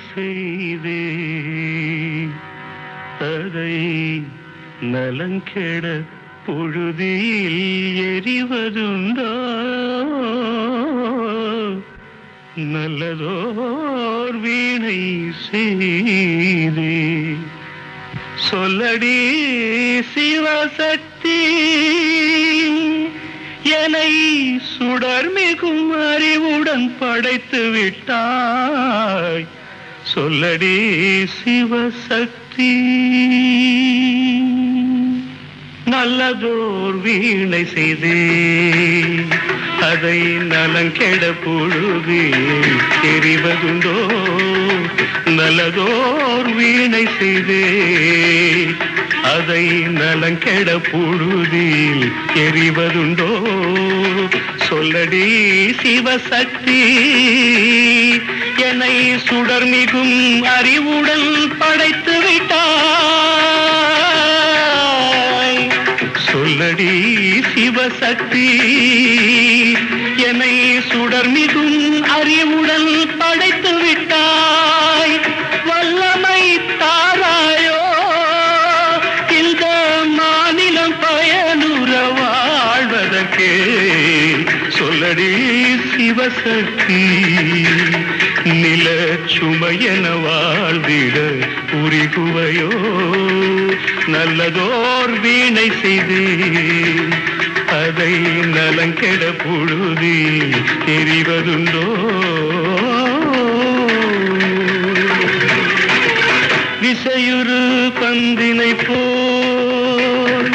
செய்தே அதை நலங்கெட பொழுதில் எறிவதுண்டோ நல்லதோர் வீணை செய்தே சொல்லடி சிவசக்தி என்னை சுடர்மிகும் அறிவுடன் படைத்து விட்டாய் சொல்லடி சிவசக்தி நல்லதோர் வீணை செய்தே அதை நலங்கெட பொழுது தெரிவதுண்டோ நல்லதோர் வீணை செய்தே அதை நலங்கெட பொழுதில் எறிவதுண்டோ சொல்லடி சிவசக்தி என்னை சுடர்மிகும் அறிவுடன் படைத்து விட்டாய் சொல்லடி சிவசக்தி என்னை சுடர்மிகும் அறிவுடன் படைத்து விட்டாய் வல்லமை தாராயோ இந்த மாநிலம் பயனுற வாழ்வதற்கே சொல்லடி சிவசக்தி நில சுமையென வாழ்ந்திட உரிகுவையோ நல்லதோர் வீணை செய்தே அதை நலங்கெட பொழுதி தெரிவதுண்டோ விசையுறு பந்தினை போல்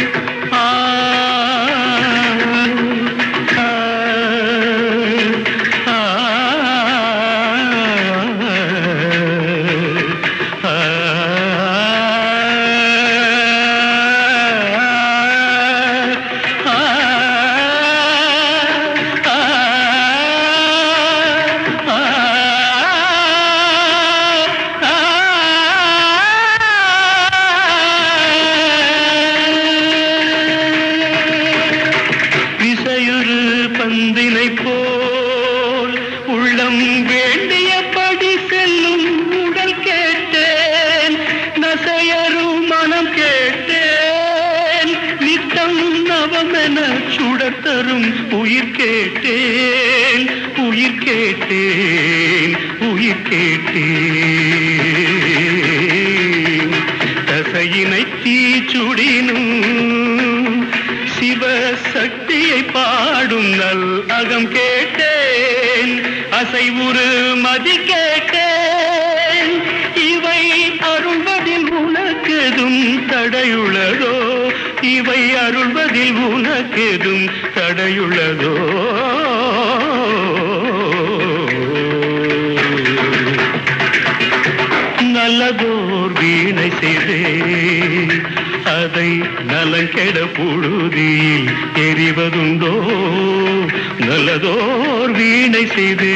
பந்தினை போல் உள்ளம் வேண்டியபடி செல்லும் உடல் கேட்டேன் நசையரும் மனம் கேட்டேன் நித்தம் நவமென சுடத்தரும் உயிர் கேட்டேன் உயிர் கேட்டேன் உயிர் கேட்டேன் தசையினை தீச்சுடினும் சிவசக்தியை பாடும் நல் அகம் கேட்டேன் அசைவுறு மதி கேட்டேன் இவை அருள்வதில் உனக்கெதும் தடையுள்ளதோ இவை அருள்வதில் உனக்கெதும் தடையுள்ளதோ நல்லதோர் வீணை செய்தே அதை நலங்கெட பொழுதில் எறிவதுண்டோ நல்லதோர் வீணை செய்தே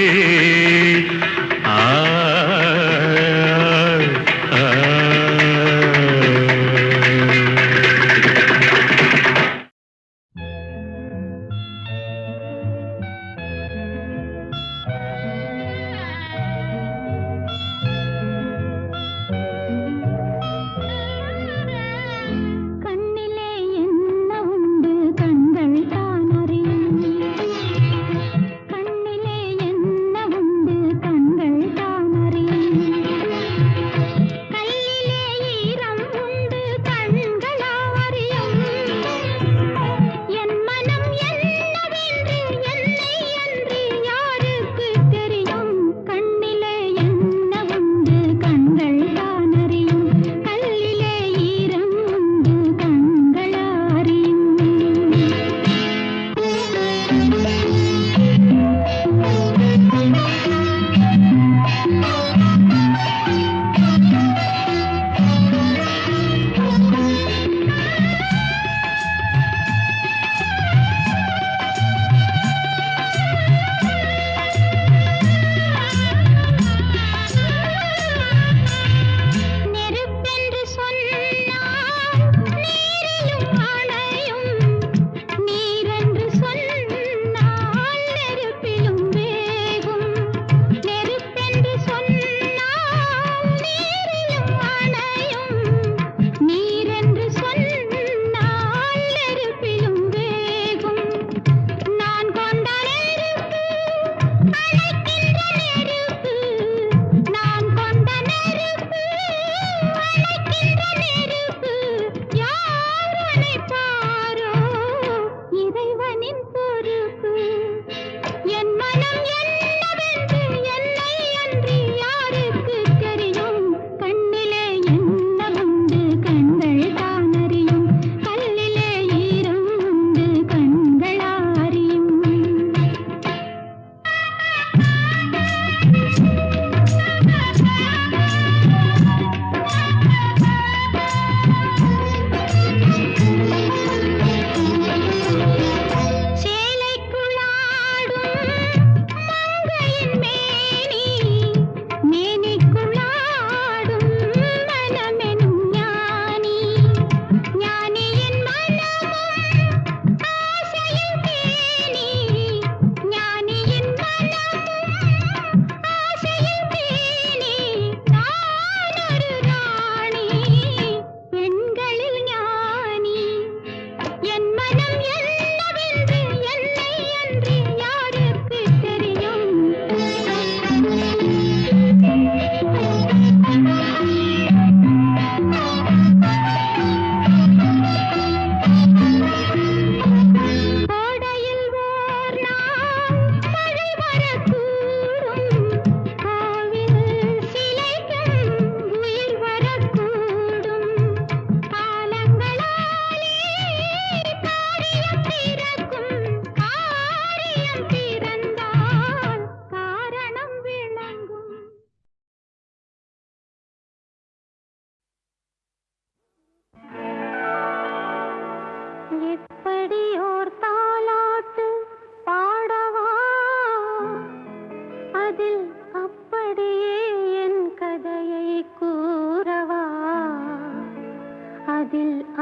கண்ணிலே என்ன உண்டு கண்கள்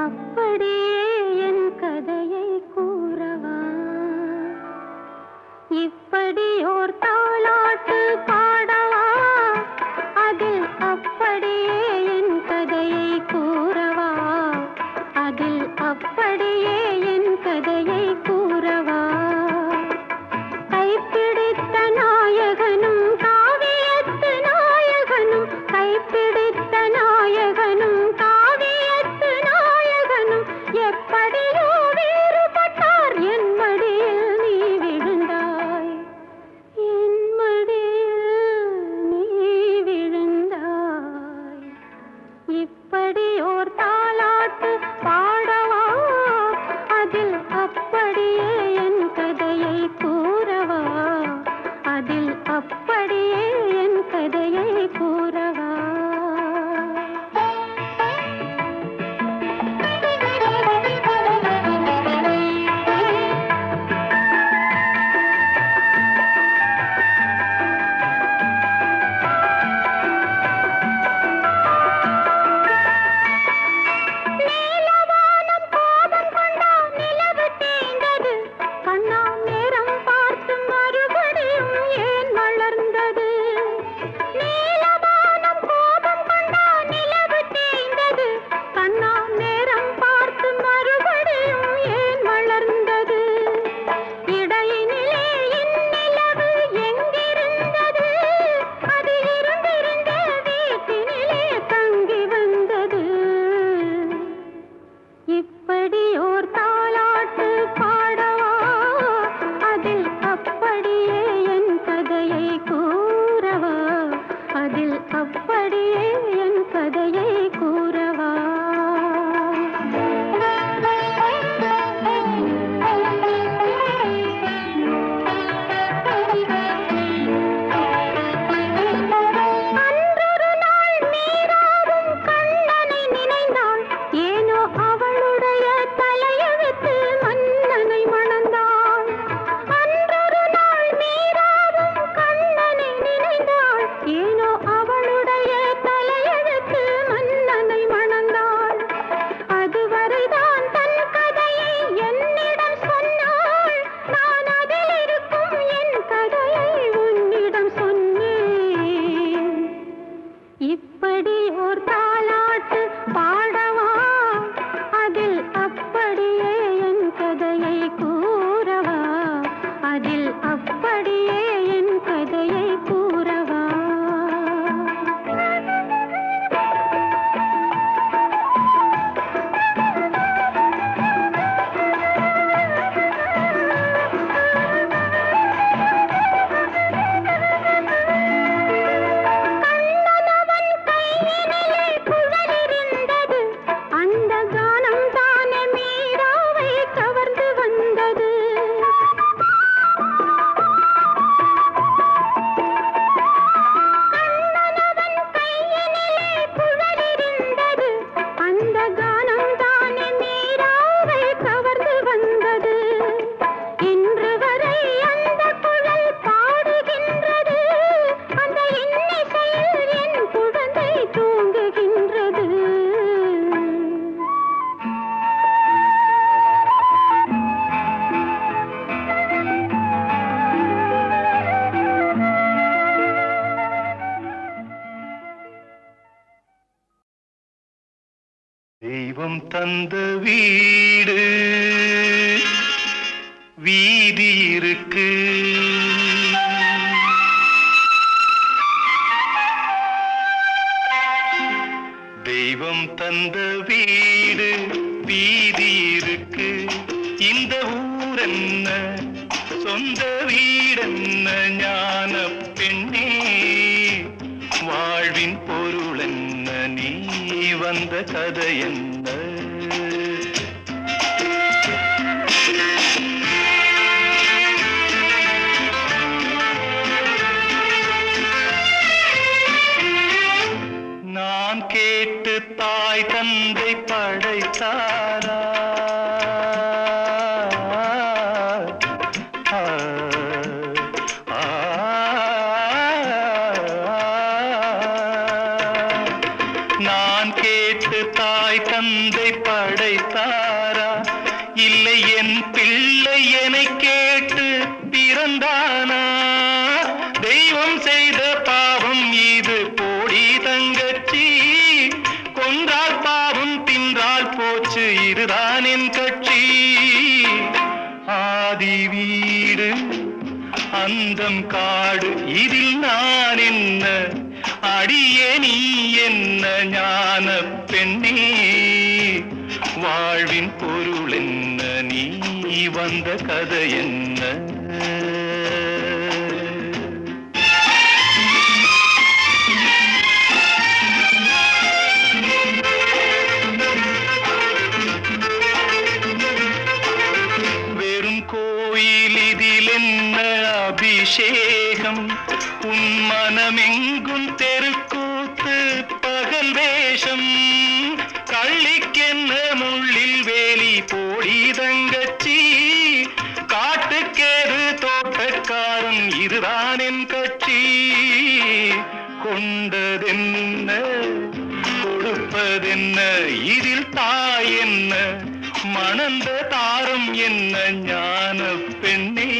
அப்படியே என் கதையை கூறவா? இப்படி ஓர் தாலாட்டு பாடவா? அதில் அப்படியே என் கதையை கூறவா? அதில் அப்படியே என் கதையை கூறவா? கைப்பிடித்த நாயகனும் காவியத்து நாயகனும், கைப்பிடித்த நாயகனும் காவியத்து நாயகனும் எப்படியோ வேறுபட்டார். என் மடியில் நீ விழுந்தாய், என் மடியில் நீ விழுந்தாய். இப்படி ஓர் தாலாட்டு பாடவா? அதில் அப்படியே என் கதையை கூறவா? அதில் அப்படியே என் கதையை கூறவா? நீலவானம் கோபம் கொண்டா நிலவு தேய்ந்தது, கண்ணா நேரம் பார்த்து மறுபடியும் ஏன் வளர்ந்தது? நீலவானம் கோபம் கொண்டா நிலவு தேய்ந்தது, கண்ணா நேரம் பார்த்து மறுபடியும் ஏன் வளர்ந்தது? இடையினிலே இந்நிலவு எங்கிருந்தது? அது இருந்திருந்த வீட்டினிலே தங்கி வந்தது. இப்படி ஓர் தாலாட்டு பாடவா? அதில் அப்படியே என் கதையை கூறவா? அதில் அப்படியே என் கதையை கூறவா? அன்றொரு நாள் மீராவும் கண்ணனை நினைந்தாள். ஏனோ அவளுடைய தலையெழுத்து மன்னனை மணந்தாள். அன்றொரு நாள் மீராவும் கண்ணனை நினைந்தாள். ஏனோ அவளுடைய தலையெழுத்து மன்னனை மணந்தாள். அதுவரைதான் தன் கதையை என்னிடம் சொன்னாள். நான் அதில் இருக்கும் என் கதையை உன்னிடம் சொன்னேன். இப்படி ஓர் தாலாட்டு பாடவா? அதில் அப்படியே என் கதையை கூறவா? அதில் அப்படியே என் கதையை கூறவா? கண்ணனவன் கையினிலே குழலிருந்தது, அந்த கானம் தானே மீராவை கவர்ந்து வந்தது. கண்ணனவன் கையினிலே குழலிருந்தது, அந்த கானம் தானே மீராவை கவர்ந்து வந்தது. இன்று வரை அந்த குழல் பாடுகின்றது, அந்த இன்னிசையில் என் குழந்தை தூங்குகின்றது. தெய்வம் தந்த வீடு வீதி இருக்கு, தெய்வம் தந்த வீடு வீதி இருக்கு. இந்த ஊரென்ன சொந்த வீடென்ன ஞான பெண்ணே, வாழ்வின் பொருள் என்ன, நீ வந்த கதை என்ன? நான் கேட்டு தாய் தந்தை படைத்தாரா? நான் கேட்டு தாய் தந்தை படை படைத்தாரா? இல்லை என் பிள்ளை என்னை கேட்டு பிறந்தானா? தெய்வம் செய்த பாவம் இது போடி தங்கச்சி, கொன்றால் பாவம் தின்றால் போச்சு இதுதான் என் கட்சி. ஆதி வீடு அந்தம் காடு இதில் நான் என்ன, அடியே நீ என்ன ஞான பெண்ணே, வாழ்வின் பொருள் என்ன, நீ வந்த கதை என்ன? வெறும் கோயில் இதில் என்ன அபிஷேகம், உன் மனமெங்கும் தெருக்கூத்து பகல் வேஷம், கள்ளிக்கென்ன முள்ளில் வேலி போடி தங்கச்சி, காட்டுக்கேது தோட்டக்காரன் இதுதான் என் கட்சி. கொண்டதென்ன கொடுப்பதென்ன இதில் தாய் என்ன, மணந்த தாரம் என்ன ஞான பெண்ணே,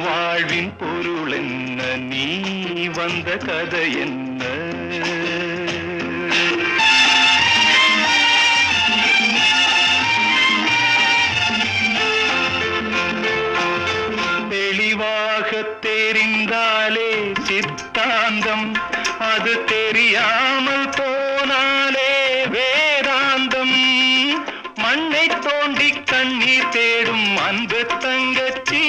வாழ்வின் பொருள் என்ன, நீ வந்த கதை என்ன? தெளிவாக தெரிந்தாலே சித்தாந்தம், அது தெரியாமல் போனாலே வேதாந்தம். மண்ணை தோண்டி கண்ணீர் தேடும் அன்பு தங்கச்சி,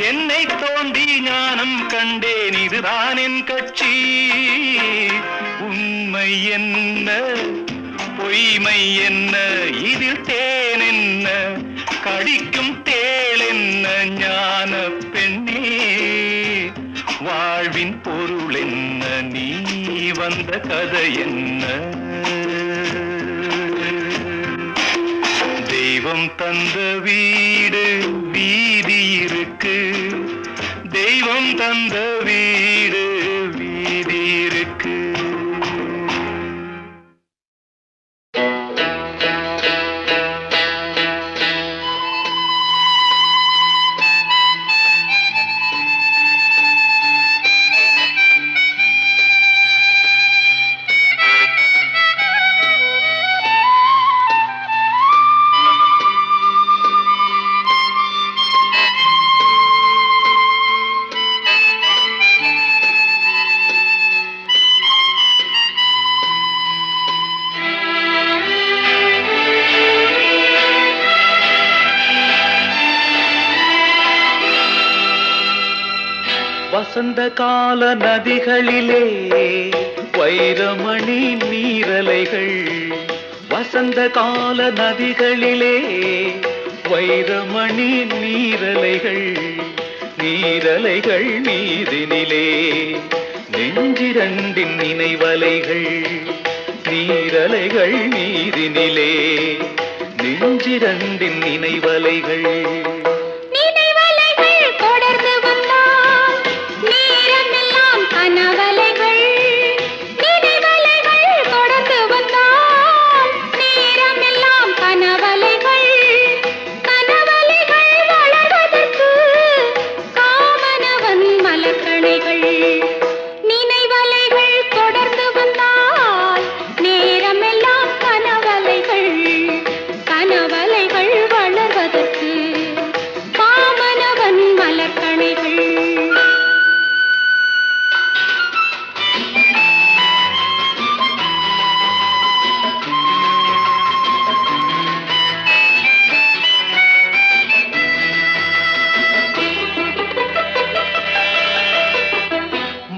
என்னை தோண்டி ஞானம் கண்டேன் இதுதான் என் கட்சி. உண்மை என்ன பொய்மை என்ன இதில் தேன் என்ன, கடிக்கும் தேள் என்ன ஞான பெண்ணே, வாழ்வின் பொருள் என்ன, நீ வந்த கதை என்ன? தெய்வம் தந்த வீடு வீதி இருக்கு, தெய்வம் தந்த வீடு வீதி இருக்கு. வசந்த கால நதிகளிலே வைரமணி நீரலைகள், வசந்த கால நதிகளிலே வைரமணி நீரலைகள், நீரலைகள் மீதினிலே நெஞ்சிரண்டின் நினைவலைகள், நீரலைகள் மீதினிலே நெஞ்சிரண்டின் நினைவலைகள்.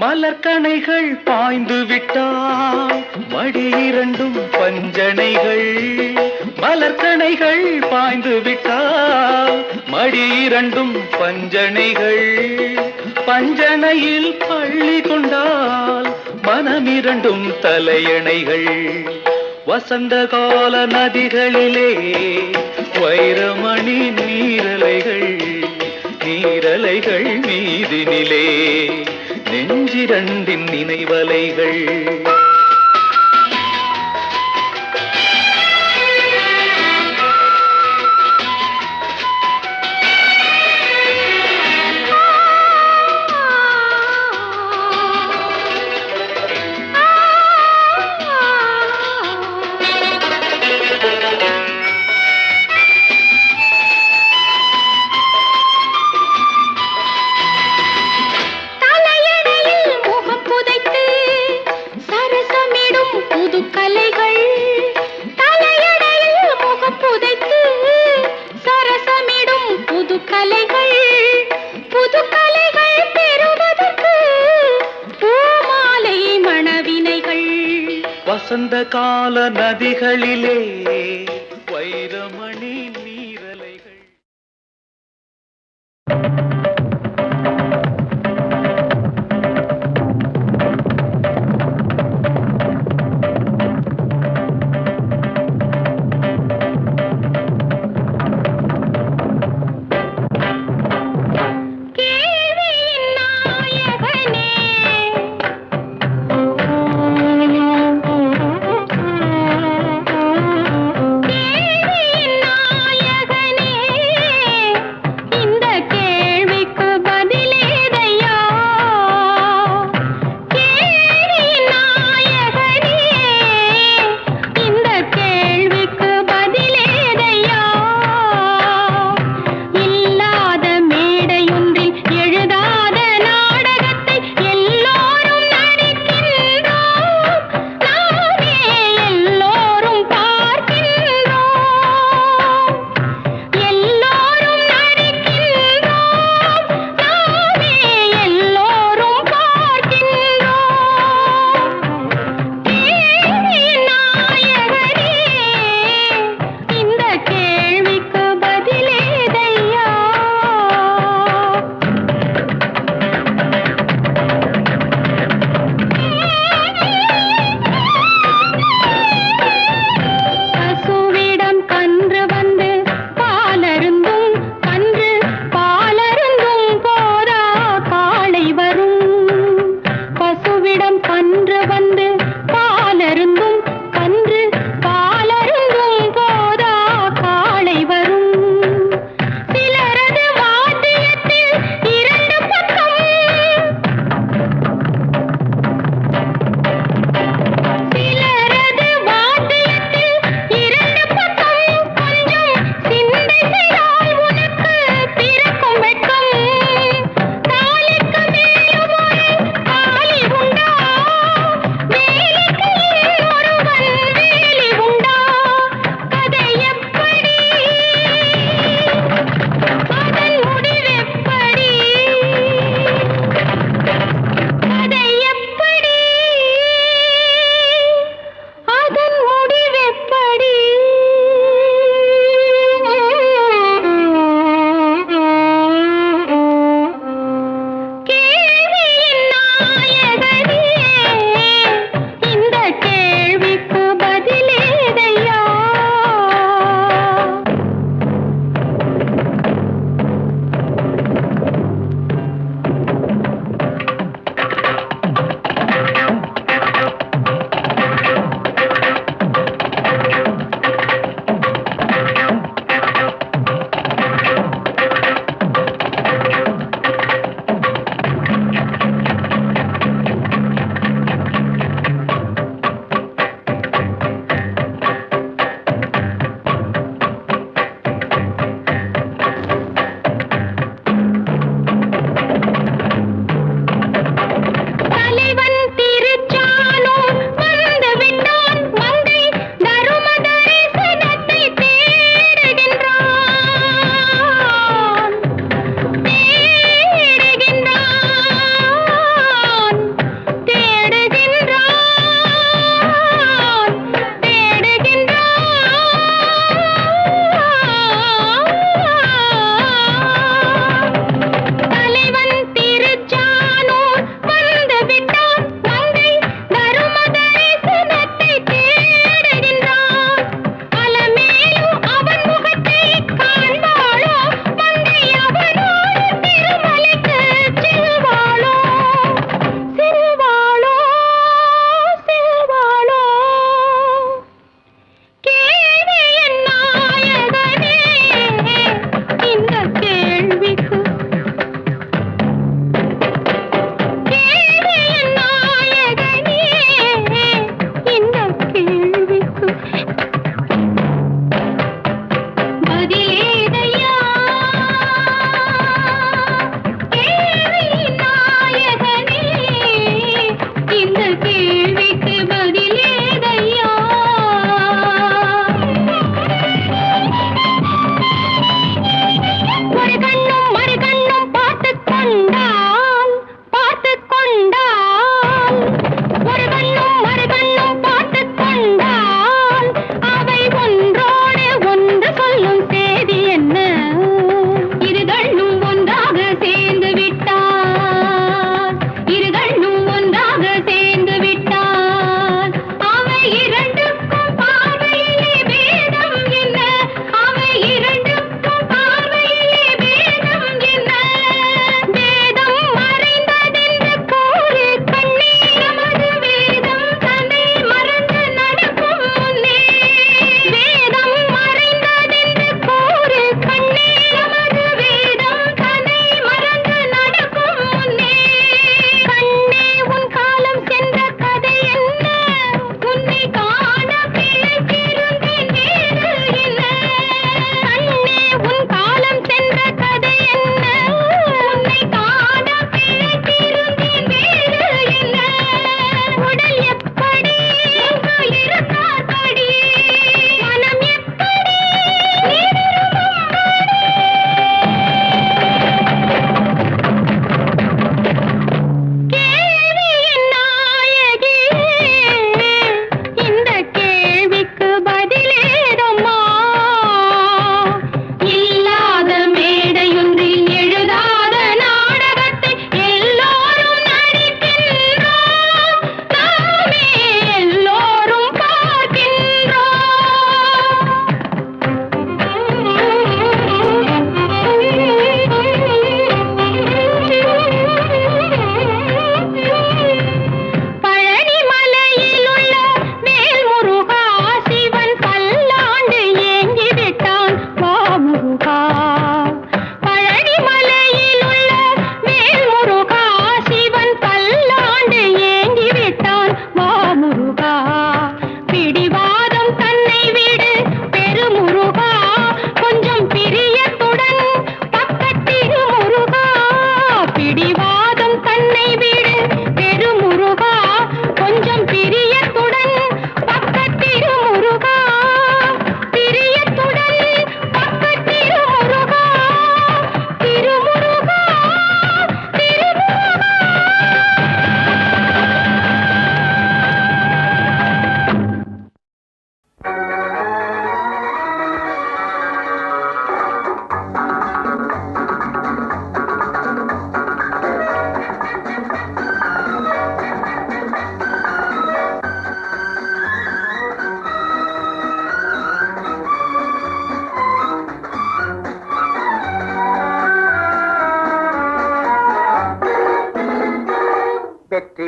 மலர்கணைகள் பாய்ந்து விட்டால் மடி இரண்டும் பஞ்சனைகள், மலர்கணைகள் பாய்ந்து விட்டால் மடி இரண்டும் பஞ்சனைகள், பஞ்சனையில் பள்ளி கொண்டால் மனமிரண்டும் தலையணைகள். வசந்த கால நதிகளிலே வைரமணி நீரலைகள், நீரலைகள் மீதினிலே நெஞ்சிரண்டின் நினைவலைகள். வசந்த கால நதிகளிலே வைரமணி நீரலைகள். வேலைக்கு ஒரு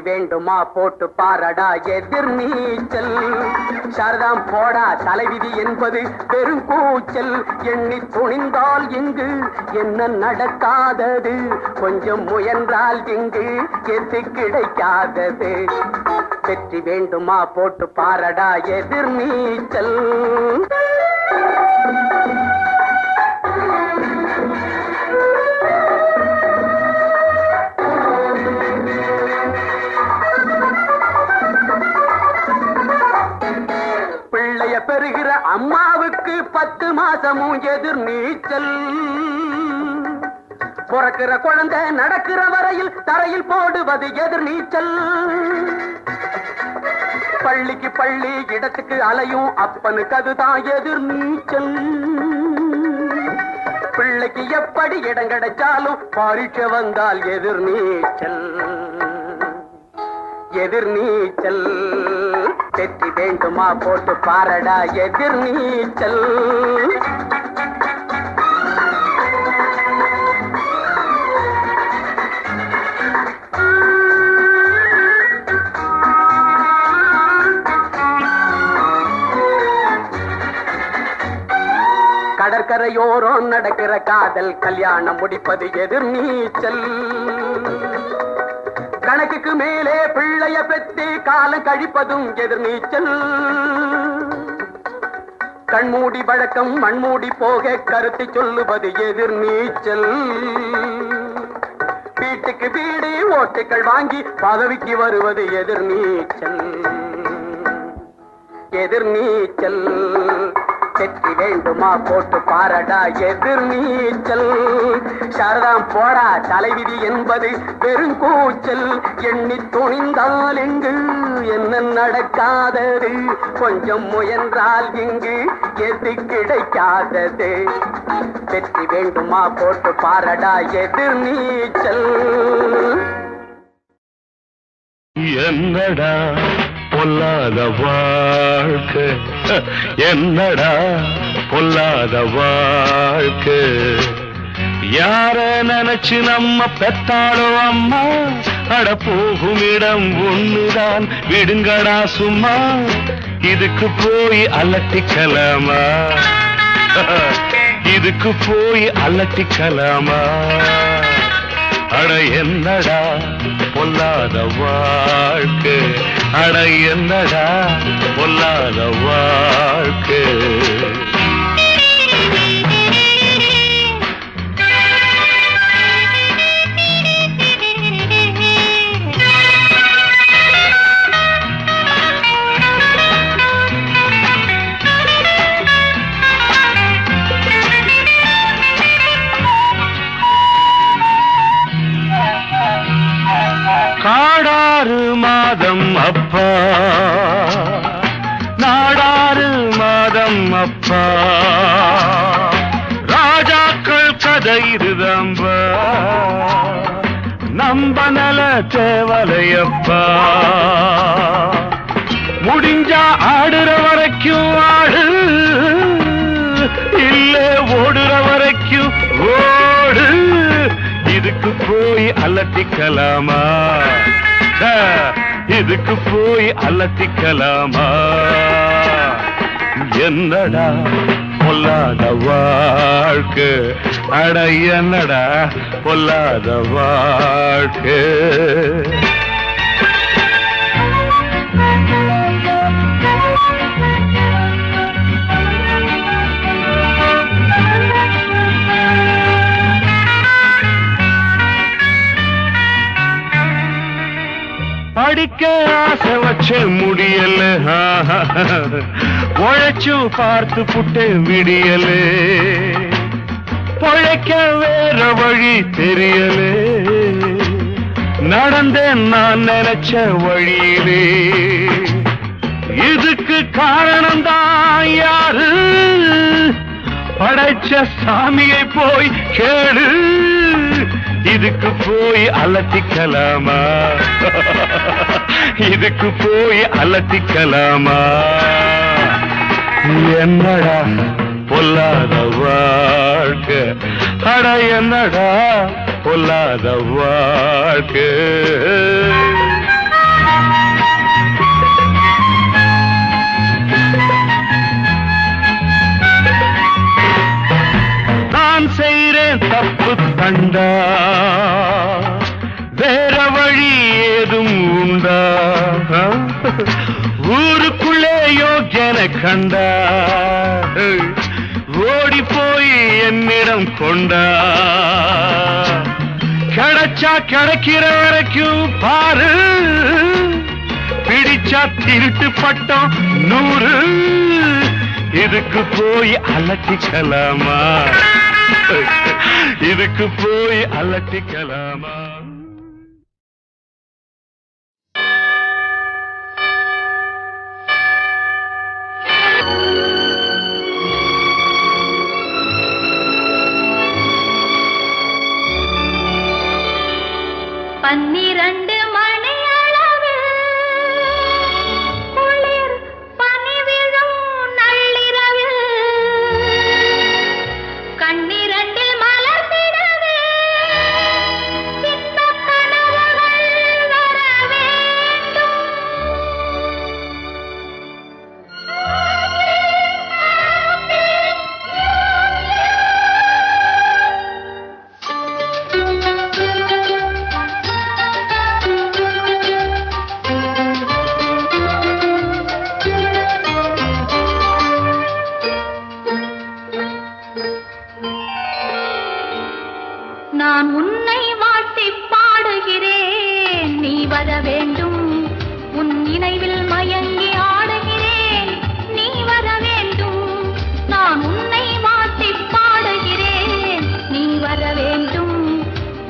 வேண்டுமா போட்டு பாரடா எதிர் நீச்சல். சாரதாம் போடா தலைவிதி என்பது பெருங்கூச்சல். எண்ணி துணிந்தால் இங்கு என்ன நடக்காதது, கொஞ்சம் முயன்றால் இங்கு எது கிடைக்காதது. வெற்றி வேண்டுமா போட்டு பாரடா எதிர் நீச்சல். பிள்ளைய பெறுகிற அம்மாவுக்கு 10 மாசமும் எதிர் நீச்சல். பிறக்கிற குழந்தை நடக்கிற வரையில் தரையில் போடுவது எதிர் நீச்சல். பள்ளிக்கு பள்ளி இடத்துக்கு அலையும் அப்பனுக்கு அதுதான் எதிர் நீச்சல். பிள்ளைக்கு எப்படி இடம் கிடைச்சாலும் பரீட்சை வந்தால் எதிர் நீச்சல். எதிர் நீச்சல். வெற்றி வேண்டுமா போட்டு பாரடா எதிர் நீச்சல். கடற்கரையோரம் நடக்கிற காதல் கல்யாணம் முடிப்பது எதிர் நீச்சல். கணக்குக்கு மேலே பிள்ளைய பெற்று காலம் கழிப்பதும் எதிர் நீச்சல். கண்மூடி வழக்கம் மண்மூடி போக கருத்து சொல்லுவது எதிர் நீச்சல். வீட்டுக்கு வீடு ஓட்டுக்கள் வாங்கி பதவிக்கு வருவது எதிர் நீச்சல். எதிர் நீச்சல். வெற்றி வேண்டுமா போட்டு பாரடா எதிர் நீச்சல். சாரதாம் போடா தலைவிதி என்பது பெருங்கூச்சல். எண்ணி துணிந்தால் இங்கு என்ன நடக்காதது, கொஞ்சம் முயன்றால் இங்கு எது கிடைக்காதது. வெற்றி வேண்டுமா போட்டு பாரடா எதிர் நீச்சல். என்னடா பொல்லாத வாழ்க்கை, என்னடா பொல்லாத வாழ்க்கை. யார நினைச்சு நம்ம பெத்தாளோ அம்மா, அட போகும் இடம் ஒண்ணுதான் விடுங்கடா சும்மா. இதுக்கு போய் அலட்டிக்கலாமா, இதுக்கு போய் அலட்டிக்கலாமா. அட என்னடா பொல்லாத வாழ்க்கை, அட என்னடா பொல்லாத வாழ்க்கை. காடாறு மாதம் அப்பா, நாடாறு மாதம் அப்பா. ராஜாக்கள் கதை இருதம்பா, நம்ப நல தேவலையப்பா. முடிஞ்சா ஆடுற வரைக்கும் ஆடு, இல்ல ஓடுற வரைக்கும் ஓடு. இதுக்கு போய் அலட்டிக்கலாமா, இதுக்கு போய் அலட்டிக்கலாமா. என்னடா பொல்லாத வாழ்க்கை, அட என்னடா பொல்லாத வாழ்க்கை. படிக்க ஆசை வச்ச முடியல, உழைச்சும் பார்த்து புட்டு விடியல. பொழைக்க வேற வழி தெரியல, நடந்தேன் நான் நினைச்ச வழியிலே. இதுக்கு காரணம்தான் யாரு, படைச்ச சாமியை போய் கேளு. இதுக்கு போய் அலட்டிக்கலாமா, இதுக்கு போய் அலட்டிக்கலாமா. என்னடா பொல்லாத வாழ்க்கை, அட என்னடா பொல்லாத வாழ்க்கை. ஊருக்குள்ளே யோக்கியன கண்டா ஓடி போய் என்னிடம் கொண்டா கிடைச்சா கிடைக்கிற வரைக்கும் பாரு பிடிச்சா திருட்டு பட்டம் 100 இதுக்கு போய் அலட்டிக்கலாமா இதுக்கு போய் அலட்டிக்கலாமா பன்னிரண்டு மணி அளவில் குளிர் பனி விழும் நள்ளிரவில் கண்ணிரண்டில் மலர்ந்திடவே இன்பக் கனவுகள் வர வேண்டும். நான் உன்னை வாழ்த்திப் பாடுகிறேன், நீ வர வேண்டும். உன் நினைவில் மயங்கி ஆடுகிறேன், நீ வர வேண்டும். நான் உன்னை வாழ்த்திப் பாடுகிறேன், நீ வர வேண்டும்.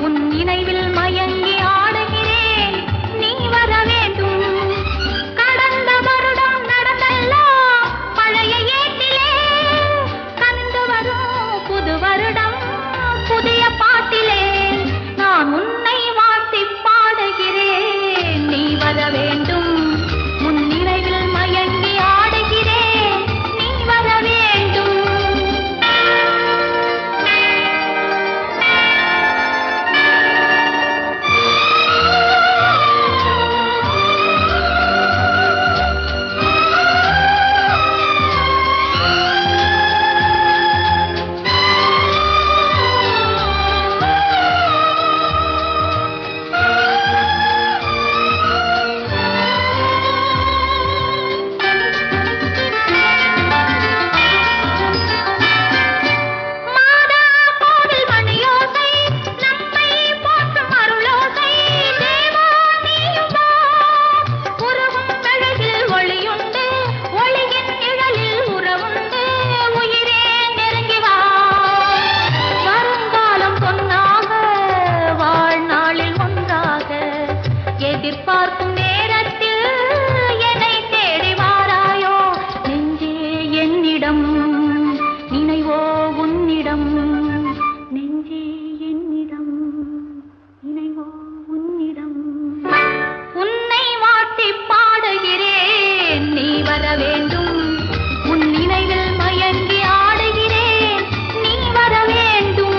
உன் நினைவில் மயங்கி ஆடுகிறேன், நீ வர வேண்டும். கடந்த வருடம் நடந்தெல்லாம் பழைய ஏட்டிலே கண்டு வரும் புது வருடம் புதிய பாட்டிலே நான் உன்னை வாழ்த்திப் பாடுகிறேன், நீ வர வேண்டும். உன் நினைவில் மயங்கி ஆடுகிறேன், நீ வர வேண்டும். மாதா கோவில் மணியோசை நம்மை போற்றும் அருளோசை தேவா நீயும் வா. உருவும் அழகில் ஒளியுண்டு, ஒளியின் நிழலில் உறவுண்டு, உயிரே நெருங்கி வா. வருங்காலம் பொன்னாக வாழ்நாளில் ஒன்றாக எதிர்பார்க்கும் நேரத்தில் என்னை தேடி வாராயோ. நெஞ்சே என்னிடம், நினைவோ உன்னிடம். நெஞ்சே என்னிடம், நினைவோ உன்னிடம். உன்னை வாழ்த்திப் பாடுகிறேன், நீ வர வேண்டும். உன் நினைவில் மயங்கி ஆடுகிறேன், நீ வர வேண்டும்.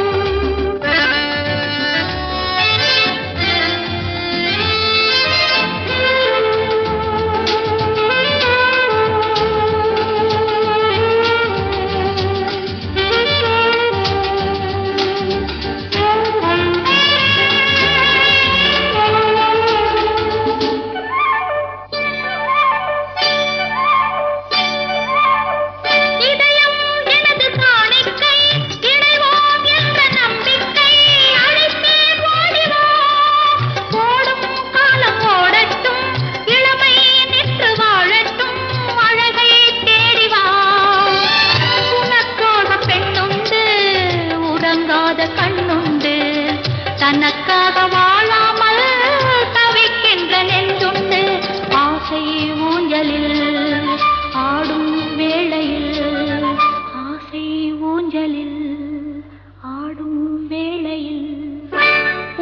இதயம் எனது காணிக்கை, இணைவோம் என்ற நம்பிக்கை அழைத்தேன் ஓடி வா. ஓடும் காலம் ஓடட்டும், இளமை நின்று வாழட்டும், அழகை தேடி வா. உனக்காக பெண்ணுண்டு, உறங்காத கண்ணுண்டு, தனக்காக வாழாமல் தவிக்கின்ற நெஞ்சுண்டு. ஆசை ஊஞ்சலில் ஆடும் வேளையில், ஆசை ஊஞ்சலில் ஆடும் வேளையில்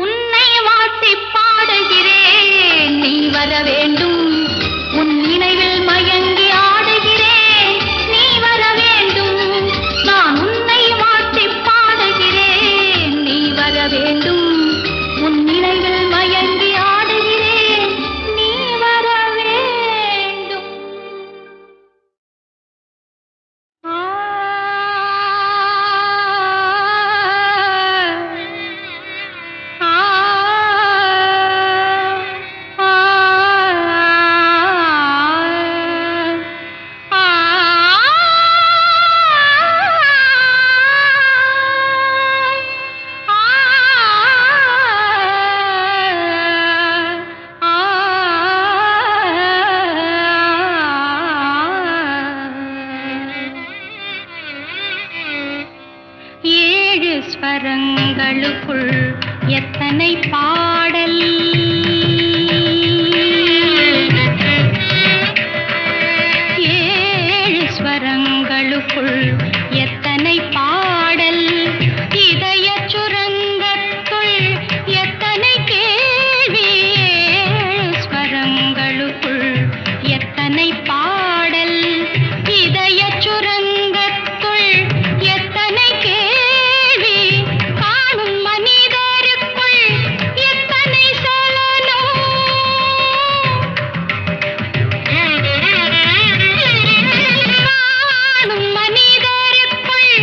உன்னை வாழ்த்திப் பாடுகிறேன், நீ வர வேண்டும். உன் நினைவில் மயங்கி ஆடுகிறேன், நீ வர வேண்டும். நான் உன்னை வாழ்த்திப் பாடுகிறேன், நீ வர வேண்டும். உன் நினைவில் மயங்கி ஆடுகிறேன், நீ வர வேண்டும். ஸ்வரங்களுக்குள் எத்தனை பாடல். ஏழு ஸ்வரங்களுக்குள் எத்தனை பாடல். இதய சுரங்கத்துள் எத்தனை கேள்வி. ஏழு ஸ்வரங்களுக்குள் எத்தனை பாடல். இதய சுரங்கத்துள் எத்தனை கேள்வி. காணும் மனிதருக்குள் எத்தனை சலனம். காணும் மனிதருக்குள்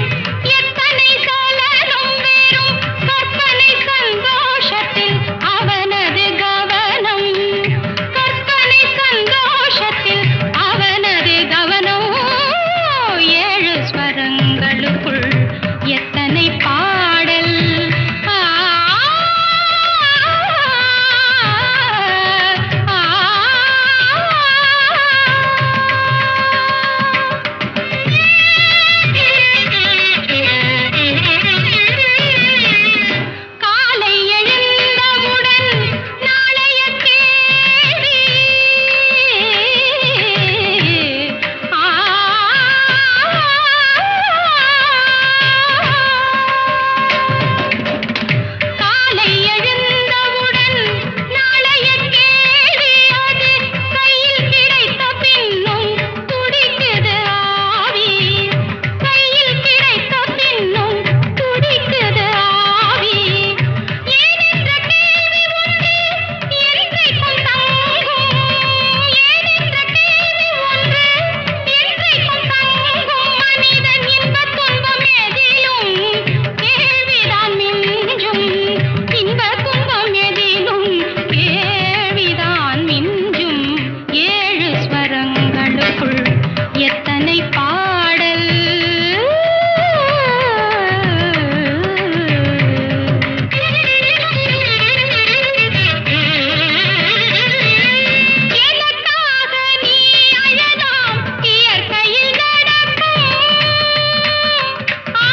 எத்தனை சலனம். வெறும் கற்பனை சந்தோஷத்தில் அவனது கவனம். கற்பனை சந்தோஷத்தில் அவனது கவனம். ஏழு ஸ்வரங்களுக்குள் எத்தனை பாடல். ஆ, ஆ, ஆ. காலை எழுந்தவுடன் நாளைய கேள்வி. ஆ, காலை எழுந்தவுடன் நாளைய கேள்வி. அது கையில் கிடைத்த பின்னும் துடிக்குது ஆவி. கையில் கிடைத்த பின்னும் துடிக்குது ஆவி. ஏனென்ற கேள்வி ஒன்று என்றைக்கும் தங்கும். ஏனென்ற கேள்வி ஒன்று என்றைக்கும் தங்கும். மனிதன் இன்பத் துன்பம் எதிலும் கேள்விதான் மிஞ்சும். இன்பத் துன்பம் எதிலும் கேள்விதான் மிஞ்சும். ஏழு ஸ்வரங்களுக்குள் எத்தனை பாடல். எனக்காக நீ அழலாம் இயற்கையில் நடக்கும். ஆ,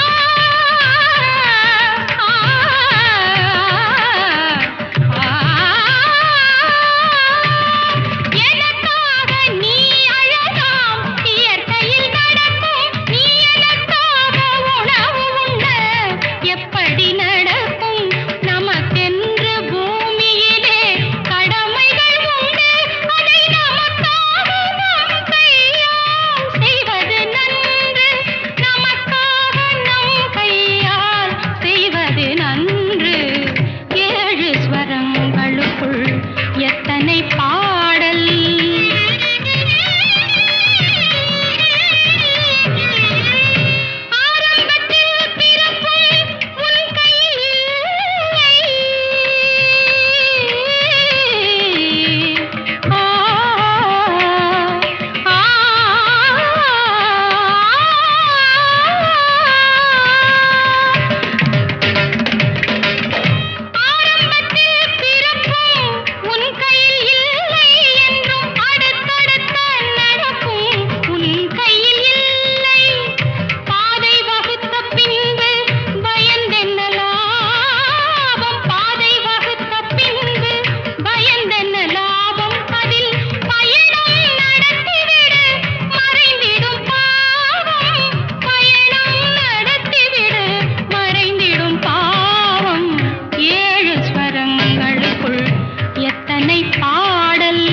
ஆ, ஆ. எனக்காக நீ அழலாம் இயற்கையில் நடக்கும். நீ எனக்காக உணவு உண்ண எப்படி நடக்கும். நமக்கென்று பூமியிலே கடமைகள் உண்டு. அதை நமக்காக நம் கையால் செய்வது நன்று. நமக்காக நம் கையால் செய்வது நன்று. ஏழு ஸ்வரங்களுக்குள் எத்தனை பாடல். ஆரம்பத்தில் பிறப்பும் உன் கையில் இல்லை. ஆ, ஆ, ஆரம்பத்தில் பிறப்பும் உன் கையில் இல்லை என்றும் அடுத்தடுத்த நடக்கும் உன் கையில் இல்லை. பாதை வகுத்த பின்பு பயந்தென்ன லாபம். பாதை வகுத்த பின்பு பயந்தென்ன லாபம். அதில் பயணம் நடத்திவிடு மறைந்திடும் பாவம். பயணம் நடத்திவிடு மறைந்திடும் பாவம். ஏழு ஸ்வரங்களுக்குள் எத்தனை பாடல்.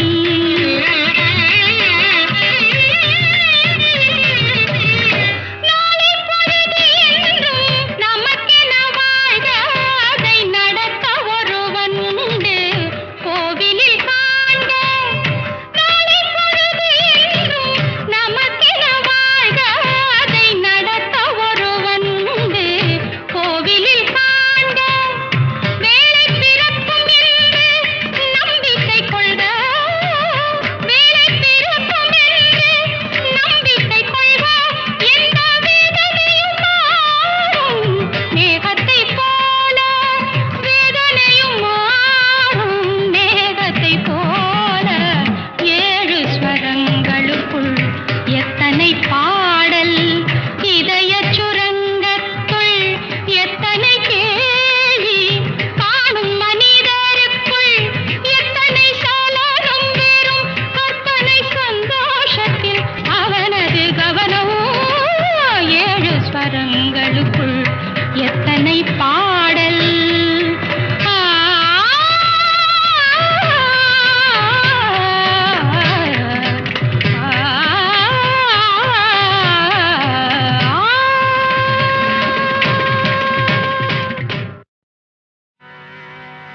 நாளை பொழுது என்றும் நமக்கென வாழ்க. அதை நடத்த ஒருவன் உண்டு கோவிலில் காண்க. நாளை பொழுது என்றும் நமக்கென வாழ்க. அதை நடத்த ஒருவன் உண்டு கோவிலில் காண்க. வேலை பிறக்கும் என்று நம்பிக்கை கொள்க. வேலை பிறக்கும் என்று நம்பிக்கை கொள்க. எந்த வேதனையும் மாறும் மேகத்தை போல. வேதனையும் மாறும் மேகத்தை போல. ஏழு ஸ்வரங்களுக்குள் எத்தனை பாடல். இதய சுரங்கத்துள் எத்தனை கேள்வி.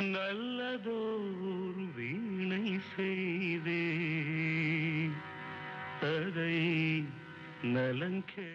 நல்லதோர் வீணை செய்தே அதை நலங்கெ